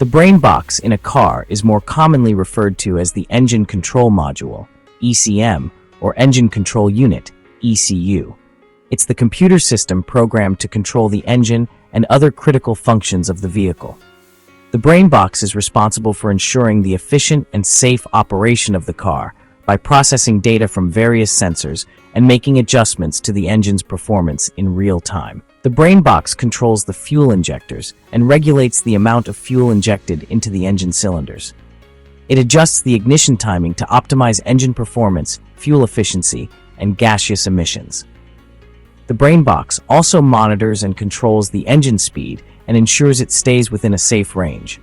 The brain box in a car is more commonly referred to as the Engine Control Module, ECM, or Engine Control Unit, ECU. It's the computer system programmed to control the engine and other critical functions of the vehicle. The brain box is responsible for ensuring the efficient and safe operation of the car by processing data from various sensors and making adjustments to the engine's performance in real time. The brain box controls the fuel injectors and regulates the amount of fuel injected into the engine cylinders. It adjusts the ignition timing to optimize engine performance, fuel efficiency, and gaseous emissions. The brain box also monitors and controls the engine speed and ensures it stays within a safe range.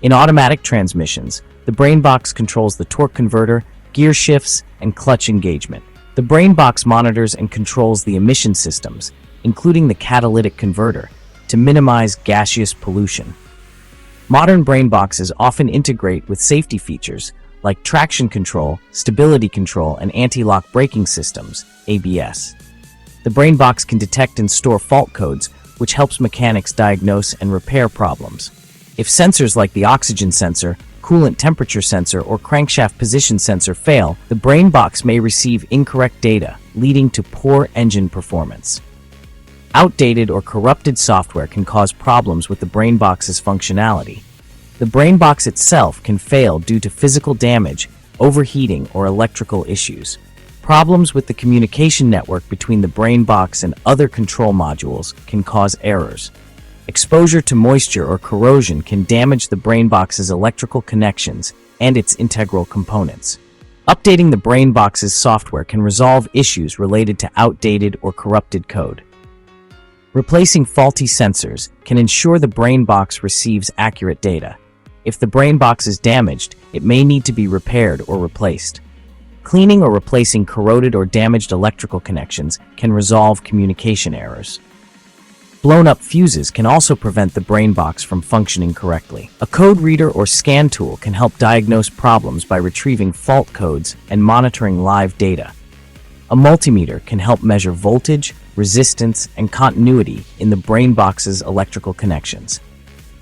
In automatic transmissions, the brain box controls the torque converter, gear shifts, and clutch engagement. The brain box monitors and controls the emission systems, including the catalytic converter, to minimize gaseous pollution. Modern brain boxes often integrate with safety features like traction control, stability control, and anti-lock braking systems, ABS. The brain box can detect and store fault codes, which helps mechanics diagnose and repair problems. If sensors like the oxygen sensor, coolant temperature sensor, or crankshaft position sensor fail, the brain box may receive incorrect data, leading to poor engine performance. Outdated or corrupted software can cause problems with the brain box's functionality. The brain box itself can fail due to physical damage, overheating, or electrical issues. Problems with the communication network between the brain box and other control modules can cause errors. Exposure to moisture or corrosion can damage the brain box's electrical connections and its integral components. Updating the brain box's software can resolve issues related to outdated or corrupted code. Replacing faulty sensors can ensure the brain box receives accurate data. If the brain box is damaged, it may need to be repaired or replaced. Cleaning or replacing corroded or damaged electrical connections can resolve communication errors. Blown-up fuses can also prevent the brain box from functioning correctly. A code reader or scan tool can help diagnose problems by retrieving fault codes and monitoring live data. A multimeter can help measure voltage, resistance, and continuity in the brain box's electrical connections.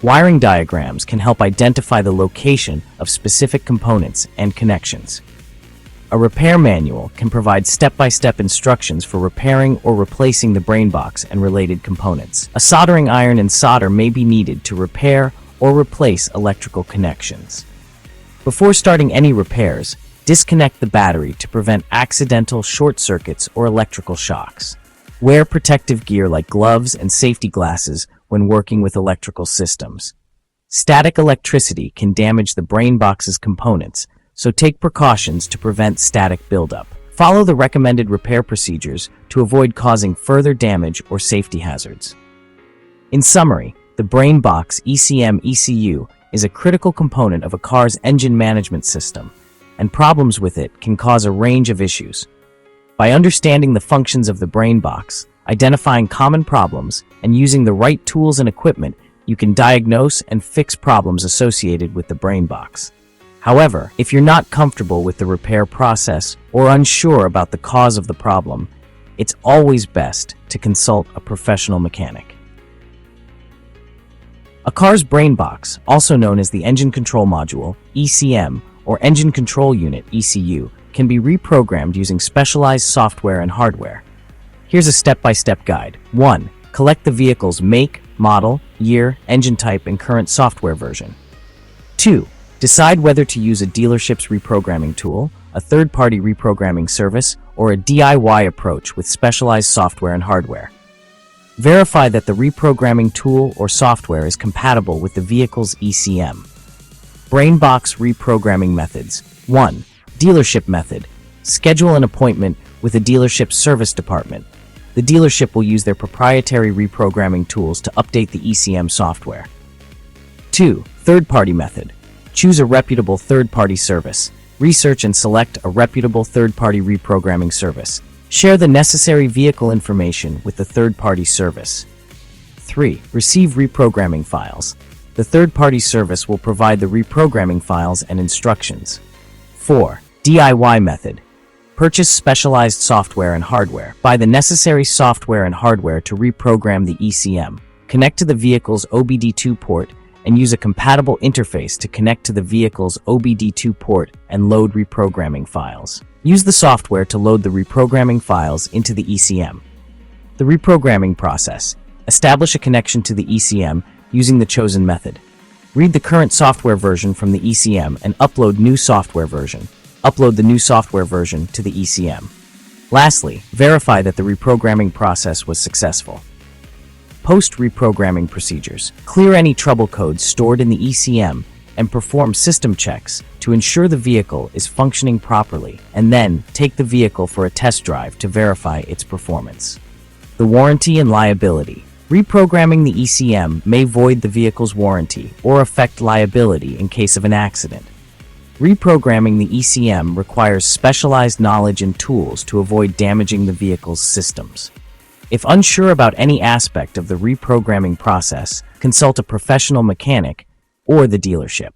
Wiring diagrams can help identify the location of specific components and connections. A repair manual can provide step-by-step instructions for repairing or replacing the brain box and related components. A soldering iron and solder may be needed to repair or replace electrical connections. Before starting any repairs, disconnect the battery to prevent accidental short circuits or electrical shocks. Wear protective gear like gloves and safety glasses when working with electrical systems. Static electricity can damage the brain box's components, so take precautions to prevent static buildup. Follow the recommended repair procedures to avoid causing further damage or safety hazards. In summary, the brain box ECM/ECU is a critical component of a car's engine management system, and problems with it can cause a range of issues. By understanding the functions of the brain box, identifying common problems, and using the right tools and equipment, you can diagnose and fix problems associated with the brain box. However, if you're not comfortable with the repair process or unsure about the cause of the problem, it's always best to consult a professional mechanic. A car's brain box, also known as the Engine Control Module, ECM, or Engine Control Unit, ECU, can be reprogrammed using specialized software and hardware. Here's a step-by-step guide. 1. Collect the vehicle's make, model, year, engine type, and current software version. 2. Decide whether to use a dealership's reprogramming tool, a third-party reprogramming service, or a DIY approach with specialized software and hardware. Verify that the reprogramming tool or software is compatible with the vehicle's ECM. Brain box reprogramming methods. 1. Dealership method. Schedule an appointment with a dealership's service department. The dealership will use their proprietary reprogramming tools to update the ECM software. 2. Third-party method. Choose a reputable third-party service. Research and select a reputable third-party reprogramming service. Share the necessary vehicle information with the third-party service. 3. Receive reprogramming files. The third-party service will provide the reprogramming files and instructions. 4. DIY method. Purchase specialized software and hardware. Buy the necessary software and hardware to reprogram the ECM. Connect to the vehicle's OBD2 port and use a compatible interface to connect to the vehicle's OBD2 port and load reprogramming files. Use the software to load the reprogramming files into the ECM. The reprogramming process. Establish a connection to the ECM using the chosen method. Read the current software version from the ECM and upload new software version. Upload the new software version to the ECM. Lastly, verify that the reprogramming process was successful. Post-reprogramming procedures. Clear any trouble codes stored in the ECM and perform system checks to ensure the vehicle is functioning properly, and then take the vehicle for a test drive to verify its performance. The warranty and liability. Reprogramming the ECM may void the vehicle's warranty or affect liability in case of an accident. Reprogramming the ECM requires specialized knowledge and tools to avoid damaging the vehicle's systems. If unsure about any aspect of the reprogramming process, consult a professional mechanic or the dealership.